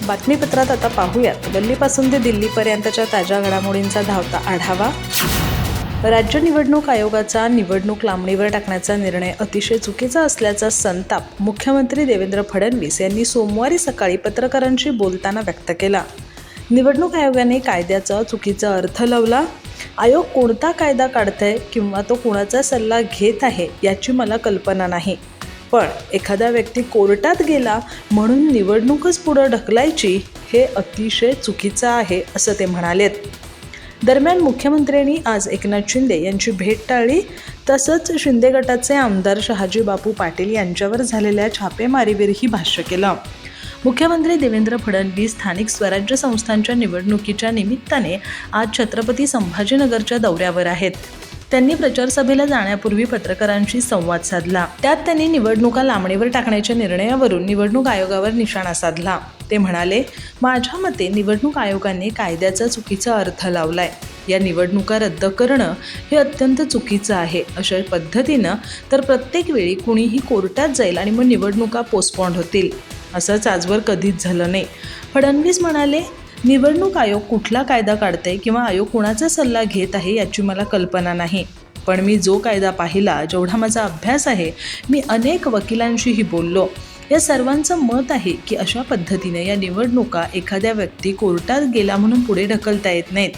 बातमीपत्रात आता पाहूयात गल्लीपासून ते दिल्लीपर्यंतच्या ताज्या घडामोडींचा धावता आढावा। राज्य निवडणूक आयोगाचा निवडणूक लांबणीवर टाकण्याचा निर्णय अतिशय चुकीचा असल्याचा संताप मुख्यमंत्री देवेंद्र फडणवीस यांनी सोमवारी सकाळी पत्रकारांशी बोलताना व्यक्त केला। निवडणूक आयोगाने कायद्याचा चुकीचा अर्थ लावला। आयोग कोणता कायदा काढतंय किंवा तो कुणाचा सल्ला घेत आहे याची मला कल्पना नाही, पण एखादा व्यक्ती कोर्टात गेला म्हणून निवडणूकच पुढे ढकलायची हे अतिशय चुकीचं आहे असं ते म्हणालेत। दरम्यान मुख्यमंत्र्यांनी आज एकनाथ शिंदे यांची भेट टाळली, तसंच शिंदे गटाचे आमदार शहाजी बापू पाटील यांच्यावर झालेल्या छापेमारीवरही भाष्य केलं। मुख्यमंत्री देवेंद्र फडणवीस स्थानिक स्वराज्य संस्थांच्या निवडणुकीच्या निमित्ताने आज छत्रपती संभाजीनगरच्या दौऱ्यावर आहेत। त्यांनी प्रचार सभेला जाण्यापूर्वी पत्रकारांशी संवाद साधला। त्यात त्यांनी निवडणुका लांबणीवर टाकण्याच्या निर्णयावरून निवडणूक आयोगावर निशाणा साधला। ते म्हणाले, माझ्या मते निवडणूक आयोगाने कायद्याचा चुकीचा अर्थ लावलाय। या निवडणुका रद्द करणं हे अत्यंत चुकीचं आहे। अशा पद्धतीनं तर प्रत्येक वेळी कुणीही कोर्टात जाईल आणि मग निवडणुका पोस्टपोन्ड होतील। असंच आजवर कधीच झालं नाही। फडणवीस म्हणाले, निवडणूक आयोग कुठला कायदा काढते किंवा आयोग कुणाचा सल्ला घेत आहे याची मला कल्पना नाही, पण मी जो कायदा पाहिला, जेवढा माझा अभ्यास आहे, मी अनेक वकिलांशीही बोललो, या सर्वांचं मत आहे की अशा पद्धतीने या निवडणुका एखाद्या व्यक्ती कोर्टात गेला म्हणून पुढे ढकलता येत नाहीत।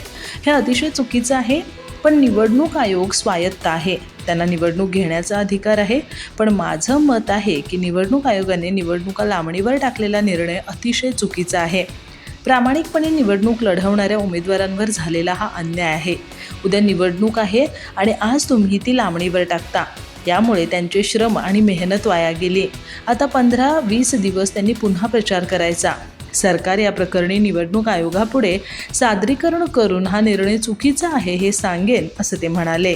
हे अतिशय चुकीचं आहे, पण निवडणूक आयोग स्वायत्त आहे, त्यांना निवडणूक घेण्याचा अधिकार आहे। पण माझं मत आहे की निवडणूक आयोगाने निवडणुका लांबणीवर टाकलेला निर्णय अतिशय चुकीचा आहे। प्रामाणिकपणे निवडणूक लढवणाऱ्या उमेदवारांवर झालेला हा अन्याय आहे। उद्या निवडणूक आहे आणि आज तुम्ही ती लांबणीवर टाकता, यामुळे त्यांचे श्रम आणि मेहनत वाया गेली। आता 15-20 दिवस त्यांनी पुन्हा प्रचार करायचा। सरकार या प्रकरणी निवडणूक आयोगापुढे सादरीकरण करून हा निर्णय चुकीचा आहे हे सांगेन असं ते म्हणाले।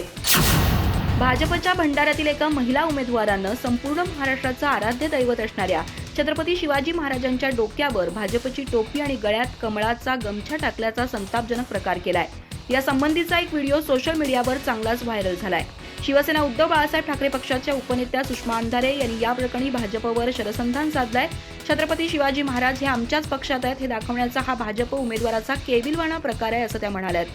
भाजपच्या भंडाऱ्यातील एका महिला उमेदवारानं संपूर्ण महाराष्ट्राचं आराध्य दैवत असणाऱ्या छत्रपती शिवाजी महाराजांच्या डोक्यावर भाजपची टोपी आणि गळ्यात कमळाचा गमछा टाकल्याचा संतापजनक प्रकार केलाय। या संबंधीचा एक व्हिडिओ सोशल मीडियावर चांगलाच व्हायरल झालाय। शिवसेना उद्धव बाळासाहेब ठाकरे पक्षाच्या उपनेत्या सुषमा अंधारे यांनी या प्रकरणी भाजपवर शरसंधान साधलाय। छत्रपती शिवाजी महाराज हे आमच्याच पक्षात आहेत हे दाखवण्याचा हा भाजप उमेदवाराचा केविलवाणा प्रकार आहे असं त्या म्हणाल्यात।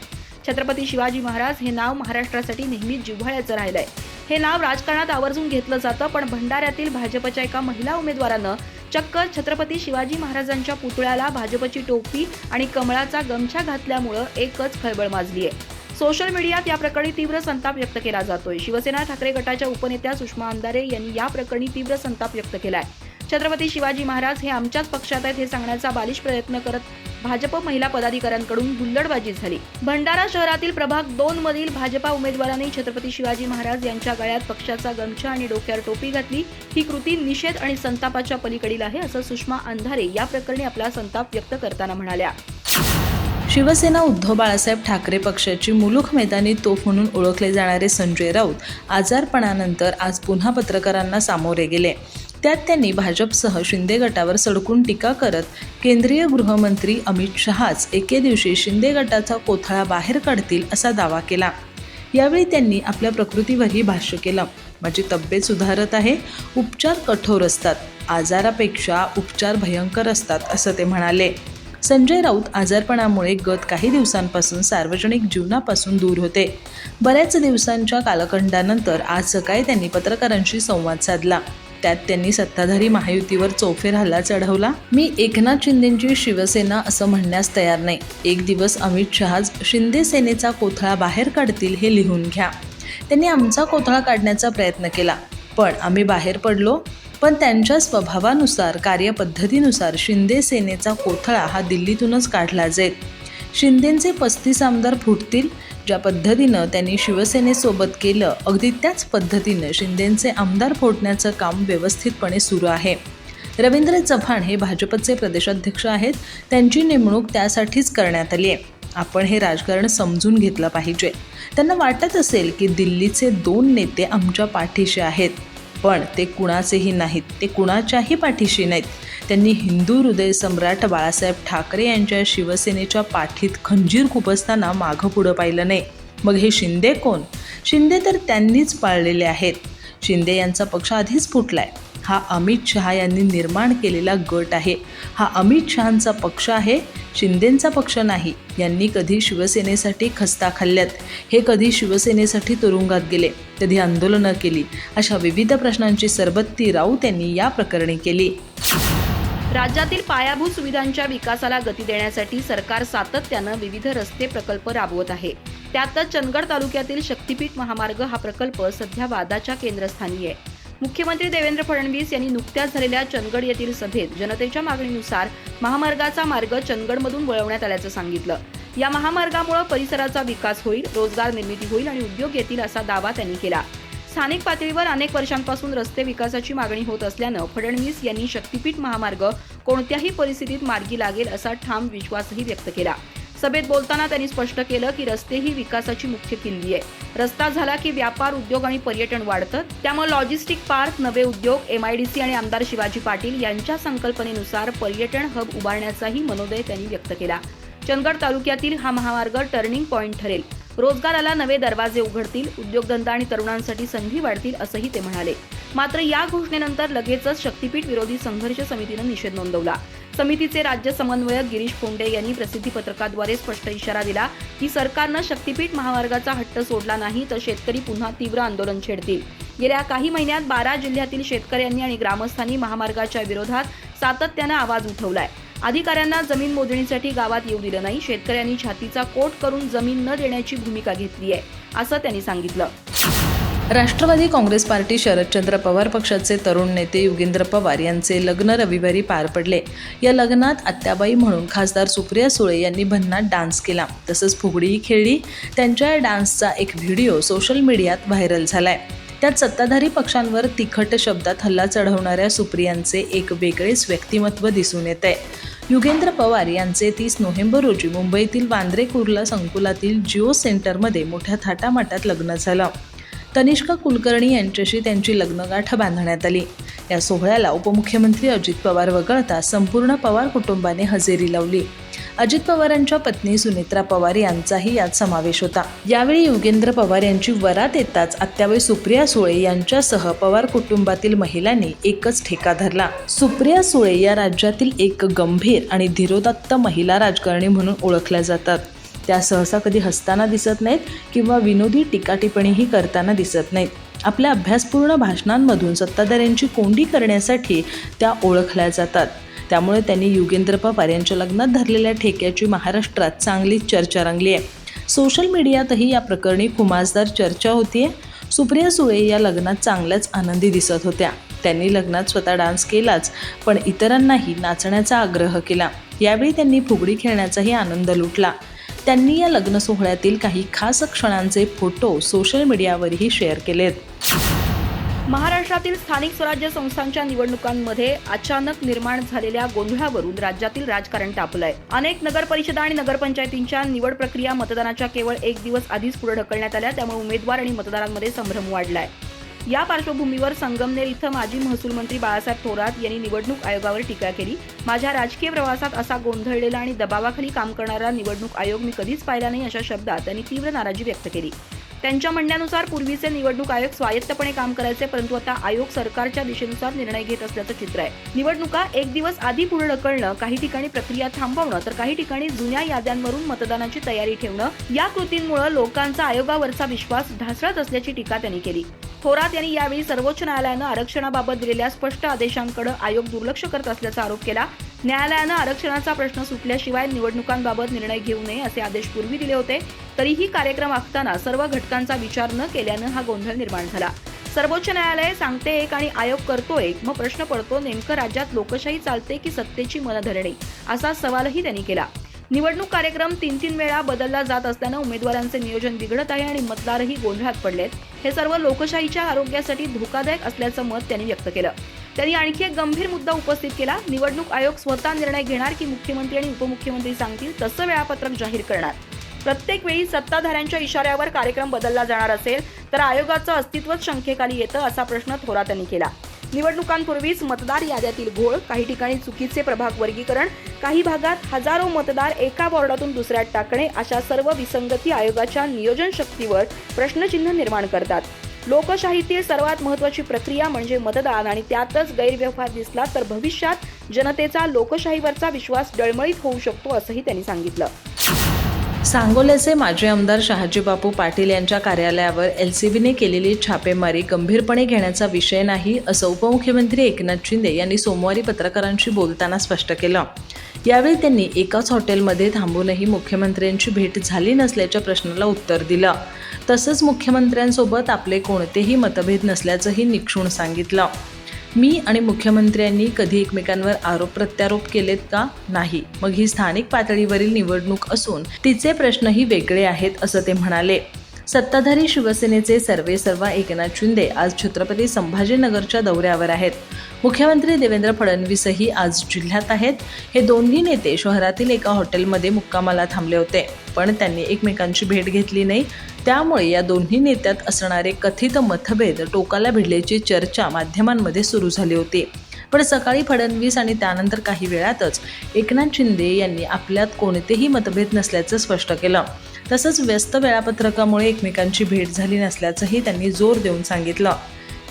छत्रपती शिवाजी महाराज हे नाव महाराष्ट्रासाठी नेहमीच जिव्हाळ्याचं राहिलंय। हे नाव राजकारणात आवर्जून घेतलं जातं, पण भंडाऱ्यातील भाजपच्या एका महिला उमेदवारानं चक्क छत्रपती शिवाजी महाराजांच्या पुतळ्याला भाजपची टोपी आणि कमळाचा गमछा घातल्यामुळं एकच खळबळ माजली आहे। सोशल मीडियात या प्रकरणी तीव्र संताप व्यक्त केला जातोय। शिवसेना ठाकरे गटाच्या उपनेत्या सुषमा अंधारे यांनी या प्रकरणी तीव्र संताप व्यक्त केलाय। छत्रपती शिवाजी महाराज हे आमच्याच पक्षात आहेत हे सांगण्याचा बालिश प्रयत्न करत भाजप महिला पदाधिकाऱ्यांकडून हुल्लडबाजी झाली। भंडारा शहरातील प्रभाग 2 मधील भाजपा उमेदवारांनी छत्रपती शिवाजी महाराज यांच्या गळ्यात पक्षाचा गमछा आणि डोक्यावर टोपी घातली। ही कृती निषेध आणि संतापाच्या पलीकडील आहे असं सुषमा अंधारे या प्रकरणी आपला संताप व्यक्त करताना म्हणाल्या। शिवसेना उद्धव बाळासाहेब ठाकरे पक्षाची मुलूख मैदानी तोफ म्हणून ओळखले जाणारे संजय राऊत आजारपणानंतर आज पुन्हा पत्रकारांना सामोरे गेले। त्यात त्यांनी भाजपसह शिंदे गटावर सडकून टीका करत केंद्रीय गृहमंत्री अमित शहाच एके दिवशी शिंदे गटाचा कोथळा बाहेर काढतील असा दावा केला। यावेळी त्यांनी आपल्या प्रकृतीवरही भाष्य केलं, माझी तब्येत सुधारत आहे, उपचार कठोर असतात, आजारापेक्षा उपचार भयंकर असतात असं ते म्हणाले। संजय राऊत आजारपणामुळे गत काही दिवसांपासून सार्वजनिक जीवनापासून दूर होते। बऱ्याच दिवसांच्या कालखंडानंतर आज सकाळी त्यांनी पत्रकारांशी संवाद साधला। त्यात त्यांनी सत्ताधारी महायुतीवर चौफेर हल्ला चढवला। मी एकनाथ शिंदेंची शिवसेना असं म्हणण्यास तयार नाही। एक दिवस अमित शहाच शिंदे सेनेचा कोथळा बाहेर काढतील हे लिहून घ्या। त्यांनी आमचा कोथळा काढण्याचा प्रयत्न केला, पण आम्ही बाहेर पडलो। पण त्यांच्या स्वभावानुसार, कार्यपद्धतीनुसार शिंदे सेनेचा कोथळा हा दिल्लीतूनच काढला जाईल। शिंदेंचे 35 आमदार फुटतील। ज्या पद्धतीनं त्यांनी शिवसेनेसोबत केलं, अगदी त्याच पद्धतीनं शिंदेंचे आमदार फोडण्याचं काम व्यवस्थितपणे सुरू आहे। रवींद्र चव्हाण हे भाजपचे प्रदेशाध्यक्ष आहेत, त्यांची नेमणूक त्यासाठीच करण्यात आली आहे। आपण हे राजकारण समजून घेतलं पाहिजे। त्यांना वाटत असेल की दिल्लीचे 2 नेते आमच्या पाठीशी आहेत, पण ते कुणाचेही नाहीत, ते कुणाच्याही पाठीशी नाहीत। त्यांनी हिंदू हृदय सम्राट बाळासाहेब ठाकरे यांच्या शिवसेनेच्या पाठीत खंजीर खुपसताना मागं पुढं पाहिलं नाही। मग हे शिंदे कोण? शिंदे तर त्यांनीच पाळलेले आहेत। शिंदे यांचा पक्ष आधीच फुटलाय। हा अमित शहा यांनी निर्माण केलेला गट आहे. हा अमित शहांचा पक्ष आहे, शिंदेंचा पक्ष नाही. यांनी कधी शिवसेनेसाठी खस्ता खाल्ल्यात, हे कधी शिवसेनेसाठी तुरुंगात गेले, कधी आंदोलनं केली, अशा विविध प्रश्नांची सरबत्ती राऊत यांनी या प्रकरणी केली. राज्यातील पायाभूत सुविधांच्या विकासाला गती देण्यासाठी सरकार सातत्यानं विविध रस्ते प्रकल्प राबवत आहे. त्यातच चंदगड तालुक्यातील शक्तीपीठ महामार्ग हा प्रकल्प सध्या वादाच्या केंद्रस्थानी आहे. मुख्यमंत्री देवेंद्र फडणवीस यांनी नुकत्याच झालेल्या चंदगड येथील सभेत जनतेच्या मागणीनुसार महामार्गाचा मार्ग चंदगडमधून वळवण्यात आल्याचं सांगितलं. या महामार्गामुळे परिसराचा विकास होईल, रोजगार निर्मिती होईल आणि उद्योग येतील असा दावा त्यांनी केला. स्थानिक पातळीवर अनेक वर्षांपासून रस्ते विकासाची मागणी होत असल्यानं फडणवीस यांनी शक्तीपीठ महामार्ग कोणत्याही परिस्थितीत मार्गी लागेल असा ठाम विश्वासही व्यक्त केला. सभेत बोलताना त्यांनी स्पष्ट केलं की रस्ते ही विकासाची मुख्य किल्ली आहे. रस्ता झाला की व्यापार, उद्योग आणि पर्यटन वाढतं. त्यामुळे लॉजिस्टिक पार्क, नवे उद्योग, MIDC आणि आमदार शिवाजी पाटील यांच्या संकल्पनेनुसार पर्यटन हब उभारण्याचाही मनोदय त्यांनी व्यक्त केला. चंदगड तालुक्यातील हा महामार्ग टर्निंग पॉइंट ठरेल. रोजगाराला नवे दरवाजे उघडतील, उद्योगधंदा आणि तरुणांसाठी संधी वाढतील असंही ते म्हणाले. मात्र या घोषणेनंतर लगेचच शक्तीपीठ विरोधी संघर्ष समितीनं निषेध नोंदवला. समितीचे राज्य समन्वयक गिरीश फोंडे यांनी प्रसिद्धी पत्रकाद्वारे स्पष्ट इशारा दिला की सरकारनं शक्तीपीठ महामार्गाचा हट्ट सोडला नाही तर शेतकरी पुन्हा तीव्र आंदोलन छेडतील. गेल्या काही महिन्यात 12 जिल्ह्यातील शेतकऱ्यांनी आणि ग्रामस्थांनी महामार्गाच्या विरोधात सातत्यानं आवाज उठवलाय. अधिकाऱ्यांना जमीन मोजणीसाठी गावात येऊ दिलं नाही. शेतकऱ्यांनी छातीचा कोट करून जमीन न देण्याची भूमिका घेतली आहे असं त्यांनी सांगितलं. राष्ट्रवादी काँग्रेस पार्टी शरदचंद्र पवार पक्षाचे तरुण नेते युगेंद्र पवार यांचे लग्न रविवारी पार पडले. या लग्नात आत्याबाई म्हणून खासदार सुप्रिया सुळे यांनी भन्नाट डान्स केला, तसंच फुगडीही खेळली. त्यांच्या या डान्सचा एक व्हिडिओ सोशल मीडियात व्हायरल झालाय. त्यात सत्ताधारी पक्षांवर तिखट शब्दात हल्ला चढवणाऱ्या सुप्रियांचे एक वेगळेच व्यक्तिमत्व दिसून येत आहे. युगेंद्र पवार यांचे 30 नोव्हेंबर रोजी मुंबईतील वांद्रे कुर्ला संकुलातील जिओ सेंटरमध्ये मोठ्या थाटामाटात लग्न झालं. तनिष्का कुलकर्णी यांच्याशी त्यांची लग्नगाठ बांधण्यात आली. या सोहळ्याला उपमुख्यमंत्री अजित पवार वगळता संपूर्ण पवार कुटुंबाने हजेरी लावली. अजित पवारांच्या पत्नी सुनेत्रा पवार यांचाही यात समावेश होता. यावेळी युगेंद्र पवार यांची वरात येताच आत्याबाई सुप्रिया सुळे यांच्यासह पवार कुटुंबातील महिलांनी एकच ठेका धरला. सुप्रिया सुळे या राज्यातील एक गंभीर आणि धीरोदात्त महिला राजकारणी म्हणून ओळखल्या जातात. त्या सहसा कधी हसताना दिसत नाहीत किंवा विनोदी टीकाटिप्पणीही करताना दिसत नाहीत. आपल्या अभ्यासपूर्ण भाषणांमधून सत्ताधाऱ्यांची कोंडी करण्यासाठी त्या ओळखल्या जातात. त्यामुळे त्यांनी युगेंद्र पवार यांच्या लग्नात धरलेल्या ठेक्याची महाराष्ट्रात चांगलीच चर्चा रंगली आहे. सोशल मीडियातही या प्रकरणी खुमासदार चर्चा होतीये. सुप्रिया सुळे या लग्नात चांगल्याच आनंदी दिसत होत्या. त्यांनी लग्नात स्वतः डान्स केलाच, पण इतरांनाही नाचण्याचा आग्रह केला. यावेळी त्यांनी फुगडी खेळण्याचाही आनंद लुटला. त्यांनी या लग्न सोहळ्यातील काही खास क्षणांचे फोटो सोशल मीडियावरही शेअर केलेत. महाराष्ट्रातील स्थानिक स्वराज्य संस्थांच्या निवडणुकांमध्ये अचानक निर्माण झालेल्या गोंधळावरून राज्यातील राजकारण तापलंय. अनेक नगरपरिषदा आणि नगरपंचायतींच्या निवड प्रक्रिया मतदानाच्या केवळ 1 दिवस आधीच पुढे ढकलण्यात आल्या. त्यामुळे उमेदवार आणि मतदारांमध्ये संभ्रम वाढलाय. या पार्श्वभूमीवर संगमनेर इथं माजी महसूल मंत्री बाळासाहेब थोरात यांनी निवडणूक आयोगावर टीका केली. माझ्या राजकीय प्रवासात असा गोंधळलेला आणि दबावाखाली काम करणारा निवडणूक आयोग मी कधीच पाहिला नाही अशा शब्दात त्यांनी तीव्र नाराजी व्यक्त केली. त्यांच्या म्हणण्यानुसार पूर्वीचे निवडणूक आयोग स्वायत्तपणे काम करायचे, परंतु आता आयोग सरकारच्या दिशेनुसार निर्णय घेत असल्याचं चित्र आहे. निवडणुका 1 दिवस आधी पुढे ढकलणं, काही ठिकाणी प्रक्रिया थांबवणं तर काही ठिकाणी जुन्या याद्यांवरून मतदानाची तयारी ठेवणं, या कृतींमुळे लोकांचा आयोगावरचा विश्वास ढासळत असल्याची टीका त्यांनी केली. थोरात यांनी यावेळी सर्वोच्च न्यायालयानं आरक्षणाबाबत दिलेल्या स्पष्ट आदेशांकडे आयोग दुर्लक्ष करत असल्याचा आरोप केला. न्यायालयानं आरक्षणाचा प्रश्न सुटल्याशिवाय निवडणुकांबाबत निर्णय घेऊ नये असे आदेश पूर्वी दिले होते. तरीही कार्यक्रम आखताना सर्व घटकांचा विचार न केल्यानं हा गोंधळ निर्माण झाला. सर्वोच्च न्यायालय सांगते एक आणि आयोग करतो एक. मग प्रश्न पडतो, नेमकं राज्यात लोकशाही चालते की सत्तेची मनधरणी, असा सवालही त्यांनी केला. निवडणूक कार्यक्रम 3 वेळा बदलला जात असल्यानं उमेदवारांचे नियोजन बिघडत आहे आणि मतदारही गोंधळात पडलेत. हे सर्व लोकशाहीच्या आरोग्यासाठी धोकादायक असल्याचं मत त्यांनी व्यक्त केलं. त्यांनी आणखी एक गंभीर मुद्दा उपस्थित केला. निवडणूक आयोग स्वतः निर्णय घेणार की मुख्यमंत्री आणि उपमुख्यमंत्री सांगतील तसं वेळापत्रक जाहीर करणार? प्रत्येक वेळी सत्ताधाऱ्यांच्या इशाऱ्यावर कार्यक्रम बदलला जाणार असेल तर आयोगाचं अस्तित्वच शंकेखाली येतं, असा प्रश्न थोरात यांनी केला. निवडणुकांपूर्वीच मतदार याद्यातील घोळ, काही ठिकाणी चुकीचे प्रभाग वर्गीकरण, काही भागात हजारो मतदार एका वॉर्डातून दुसऱ्यात टाकणे, अशा सर्व विसंगती आयोगाच्या नियोजन शक्तीवर प्रश्नचिन्ह निर्माण करतात. लोकशाहीतील सर्वात महत्त्वाची प्रक्रिया म्हणजे मतदान आणि त्यातच गैरव्यवहार दिसला तर भविष्यात जनतेचा लोकशाहीवरचा विश्वास डळमळीत होऊ शकतो असंही त्यांनी सांगितलं. सांगोल्याचे माजी आमदार शहाजीबापू पाटील यांच्या कार्यालयावर एलसीबीने केलेली छापेमारी गंभीरपणे घेण्याचा विषय नाही असं उपमुख्यमंत्री एकनाथ शिंदे यांनी सोमवारी पत्रकारांशी बोलताना स्पष्ट केलं. यावेळी त्यांनी एकाच हॉटेलमध्ये थांबूनही मुख्यमंत्र्यांची भेट झाली नसल्याच्या प्रश्नाला उत्तर दिलं. तसंच मुख्यमंत्र्यांसोबत आपले कोणतेही मतभेद नसल्याचंही निक्षून सांगितलं. मी आणि मुख्यमंत्र्यांनी कधी एकमेकांवर आरोप प्रत्यारोप केलेत का? नाही. मग ही स्थानिक पातळीवरील निवडणूक असून तिचे प्रश्नही वेगळे आहेत असं ते म्हणाले. सत्ताधारी शिवसेनेचे सर्वेसर्वा एकनाथ शिंदे आज छत्रपती संभाजीनगरच्या दौऱ्यावर आहेत. मुख्यमंत्री देवेंद्र फडणवीसही आज जिल्ह्यात आहेत. हे दोन्ही नेते शहरातील एका हॉटेलमध्ये मुक्कामाला थांबले होते, पण त्यांनी एकमेकांची भेट घेतली नाही. त्यामुळे या दोन्ही नेत्यात असणारे कथित मतभेद टोकाला भिडल्याची चर्चा माध्यमांमध्ये सुरू झाली होती. पण सकाळी फडणवीस आणि त्यानंतर काही वेळातच एकनाथ शिंदे यांनी आपल्यात कोणतेही मतभेद नसल्याचं स्पष्ट केलं. तसंच व्यस्त वेळापत्रकामुळे एकमेकांची भेट झाली नसल्याचंही त्यांनी जोर देऊन सांगितलं.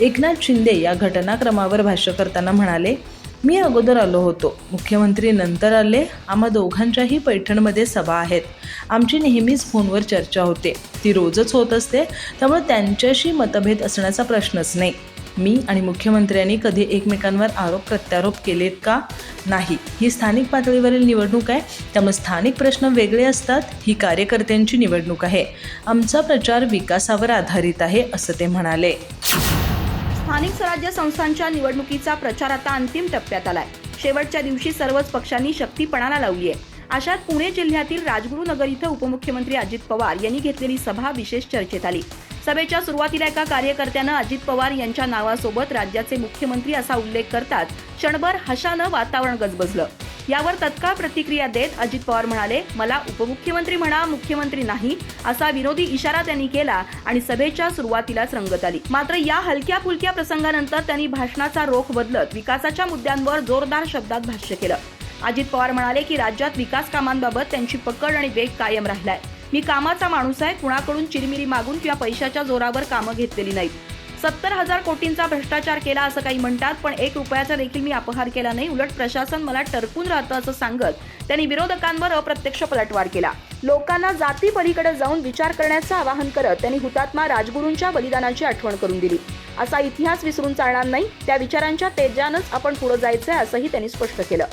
एकनाथ शिंदे या घटनाक्रमावर भाष्य करताना म्हणाले, मी अगोदर आलो होतो, मुख्यमंत्री नंतर आले. आम्हा दोघांच्याही पैठणमध्ये सभा आहेत. आमची नेहमीच फोनवर चर्चा होते, ती रोजच होत असते. त्यामुळे त्यांच्याशी मतभेद असण्याचा प्रश्नच नाही. मी आणि मुख्यमंत्र्यांनी कधी एकमेकांवर आरोप प्रत्यारोप केलेत का? नाही. ही स्थानिक पातळीवरील निवडणूक आहे, त्यामुळे स्थानिक प्रश्न वेगळे असतात. ही कार्यकर्त्यांची निवडणूक आहे. आमचा प्रचार विकासावर आधारित आहे असं ते म्हणाले. स्थानिक स्वराज्य संस्थांच्या निवडणुकीचा प्रचार आता अंतिम टप्प्यात आलाय. शेवटच्या दिवशी सर्वच पक्षांनी शक्ती पणाला लावली आहे. अशात पुणे जिल्ह्यातील राजगुरुनगर इथं उपमुख्यमंत्री अजित पवार यांनी घेतलेली सभा विशेष चर्चेत आली. सभेच्या सुरुवातीला एका कार्यकर्त्यानं अजित पवार यांच्या नावासोबत राज्याचे मुख्यमंत्री असा उल्लेख करतात क्षणभर हशानं वातावरण गजबजलं. यावर तत्काळ प्रतिक्रिया देत अजित पवार म्हणाले, मला उपमुख्यमंत्री म्हणा, मुख्यमंत्री नाही असा विनोदी इशारा त्यांनी केला आणि सभेच्या सुरुवातीलाच रंगत आली. मात्र या हलक्या फुलक्या प्रसंगानंतर त्यांनी भाषणाचा रोख बदलत विकासाच्या मुद्द्यांवर जोरदार शब्दात भाष्य केलं. अजित पवार म्हणाले की राज्यात विकास कामांबाबत त्यांची पकड आणि वेग कायम राहिलाय. मी कामाचा माणूस आहे, कुणाकडून चिरमिरी मागून किंवा पैशाच्या जोरावर कामं घेतलेली नाहीत. 70,000 कोटींचा भ्रष्टाचार केला असं काही म्हणतात, पण 1 रुपयाचा देखील मी अपहार केला नाही. उलट प्रशासन मला टरकून राहतं असं सांगत त्यांनी विरोधकांवर अप्रत्यक्ष पलटवार केला. लोकांना जाती पलीकडे जाऊन विचार करण्याचं आवाहन करत त्यांनी हुतात्मा राजगुरूंच्या बलिदानाची आठवण करून दिली. असा इतिहास विसरून चालणार नाही. त्या विचारांच्या तेजानंच आपण पुढे जायचंय असंही त्यांनी स्पष्ट केलं.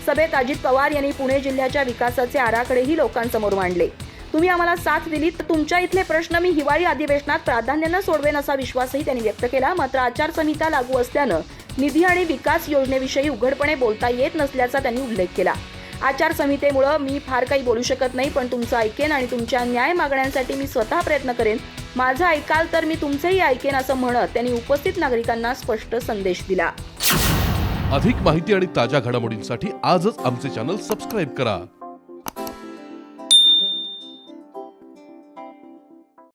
सभेत अजित पवार यांनी पुणे जिल्ह्याच्या विकासाचे आराखडेही लोकांसमोर मांडले. तुम्ही आम्हाला साथ दिली तर तुमच्या इथले प्रश्न मी हिवाळी अधिवेशनात प्राधान्यानं सोडवेन असा विश्वासही त्यांनी व्यक्त केला. मात्र आचारसंहिता लागू असल्यानं निधी आणि विकास योजनेविषयी उघडपणे बोलता येत नसल्याचा त्यांनी उल्लेख केला. आचारसंहितेमुळे मी फार काही बोलू शकत नाही, पण तुमचं ऐकेन आणि तुमच्या न्याय मागण्यांसाठी मी स्वतः प्रयत्न करेन. माझं ऐकाल तर मी तुमचंही ऐकेन असं म्हणत त्यांनी उपस्थित नागरिकांना स्पष्ट संदेश दिला. अधिक माहिती आणि ताज्या घडामोडींसाठी आजच आमचे चॅनल सबस्क्राईब करा.